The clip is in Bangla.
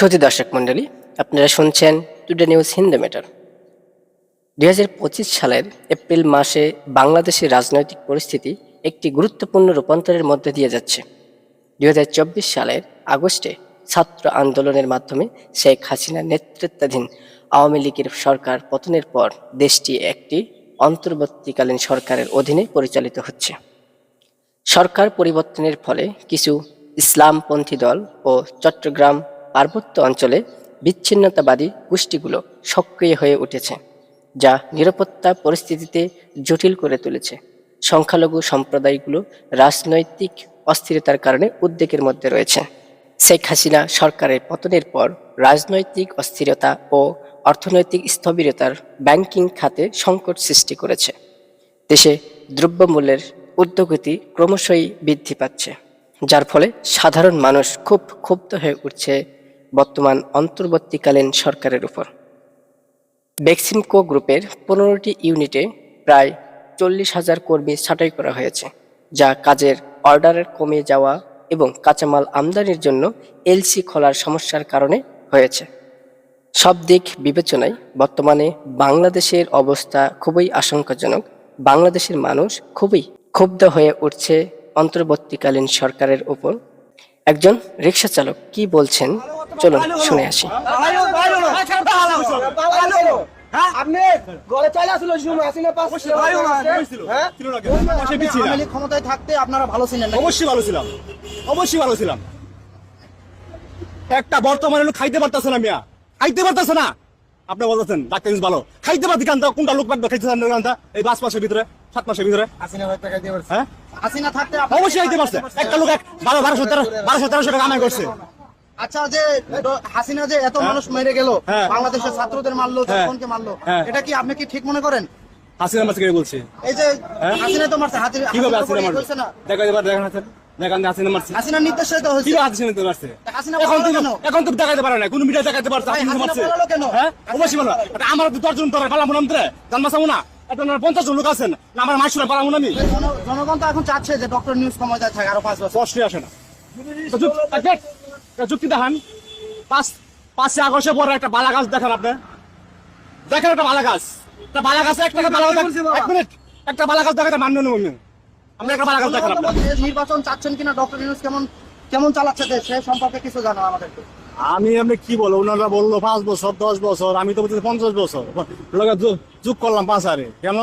সুধী দর্শক মণ্ডলী, আপনারা শুনছেন টুডে নিউজ হিন্দি ম্যাটার। 2025 সালের এপ্রিল মাসে বাংলাদেশের রাজনৈতিক পরিস্থিতি একটি গুরুত্বপূর্ণ রূপান্তরের মধ্যে দিয়ে যাচ্ছে। 2024 সালের আগস্টে ছাত্র আন্দোলনের মাধ্যমে শেখ হাসিনার নেতৃত্বাধীন আওয়ামী লীগের সরকার পতনের পর দেশটি একটি অন্তর্বর্তীকালীন সরকারের অধীনে পরিচালিত হচ্ছে। সরকার পরিবর্তনের ফলে কিছু ইসলামপন্থী দল ও চট্টগ্রাম পার্বত্য অঞ্চলে বিচ্ছিন্নতাবাদী গোষ্ঠীগুলো সক্রিয় হয়ে উঠেছে, যা নিরাপত্তা পরিস্থিতিতে জটিল করে তুলেছে। সংখ্যালঘু সম্প্রদায়গুলো রাজনৈতিক অস্থিরতার কারণে উদ্বেগের মধ্যে রয়েছে। শেখ হাসিনা সরকারের পতনের পর রাজনৈতিক অস্থিরতা ও অর্থনৈতিক স্থবিরতার ব্যাংকিং খাতে সংকট সৃষ্টি করেছে। দেশে দ্রব্যমূল্যের ঊর্ধ্বগতি ক্রমশই বৃদ্ধি পাচ্ছে, যার ফলে সাধারণ মানুষ খুব ক্ষুব্ধ হয়ে উঠছে বর্তমান অন্তর্বর্তীকালীন সরকারের উপর। বেক্সিমকো গ্রুপের 15টি ইউনিটে প্রায় 40,000 কর্মী ছাঁটাই করা হয়েছে, যা কাজের অর্ডারের কমে যাওয়া এবং কাঁচামাল আমদানির জন্য এলসি খোলার সমস্যার কারণে হয়েছে। সব দিক বিবেচনায় বর্তমানে বাংলাদেশের অবস্থা খুবই আশঙ্কাজনক। বাংলাদেশের মানুষ খুবই ক্ষুব্ধ হয়ে উঠছে অন্তর্বর্তীকালীন সরকারের উপর। একজন রিকশা চালক কি বলছেন, চলুন শুনে আসি। ক্ষমতায় থাকতে আপনারা ভালো ছিলেন? অবশ্যই ভালো ছিলাম, অবশ্যই ভালো ছিলাম। একটা বর্তমানে লোক খাইতে পারতেছে না, মিয়া খাইতে পারতেছে না। আপনি বলতেছেন ডাক্তার ভালো খাইতে পারতি কান্তা, কোনটা লোক পাঠবে খাইতে কান্তা এই 5 মাসের ভিতরে 7 মাসের ভিতরে হ্যাঁ হাসিনা থাকতে অবশ্যই খাইতে পারছে। একটা লোক 1200-1300 টাকা কামাই করছে। আচ্ছা, যে হাসিনা যে এত মানুষ মেরে গেল, বাংলাদেশের ছাত্রদের মারলো, জনগণকে মারলো, এটা কি আপনি কি ঠিক মনে করেন? হাসিনা মারছে কে বলছে? এই যে হাসিনা তো মারছে, কিভাবে হাসিনা মারছে না? দেখেন হাসিনা মারছে, হাসিনার নির্দেশে তো হচ্ছে। কিভাবে হাসিনা তো মারছে? হাসিনা এখন তো দেখাইতে পারে না, কোন মিডিয়া দেখাইতে পারছে হাসিনা মারছে। হ্যাঁ অবশ্যই ভালো। আমার 10 জন ধরে পালাবো না, জানবাসাবো না। এটা 50 জন লোক আছেন না, আমার মাসুরা পালাবো না। আমি জনগণ তো এখন চাচ্ছে যে ডক্টর নিউজ ক্ষমতায় থাকে আরো 5 বছর। কষ্টই আসে না। যুক্তি দেখান। 5 আগস্টের পরে একটা বালা গাছ দেখান, আপনি দেখেন একটা বালা গাছ, একটা বালা গাছ, একটা বালা গাছ, 1 মিনিট, একটা বালা গাছ দেখাতে মান্য নেব আমি। একটা বালা গাছ দেখান। নির্বাচন চাচ্ছেন কিনা, ডক্টর নিউজ কেমন চালাচ্ছে দেশ, সে সম্পর্কে কিছু জানো আমাদেরকে? আমি কি বলবো, ওনারা বললো 5 বছর 10 বছর, আমি তো বলছি 50 বছর। যোগ করলাম 5 আরে কেন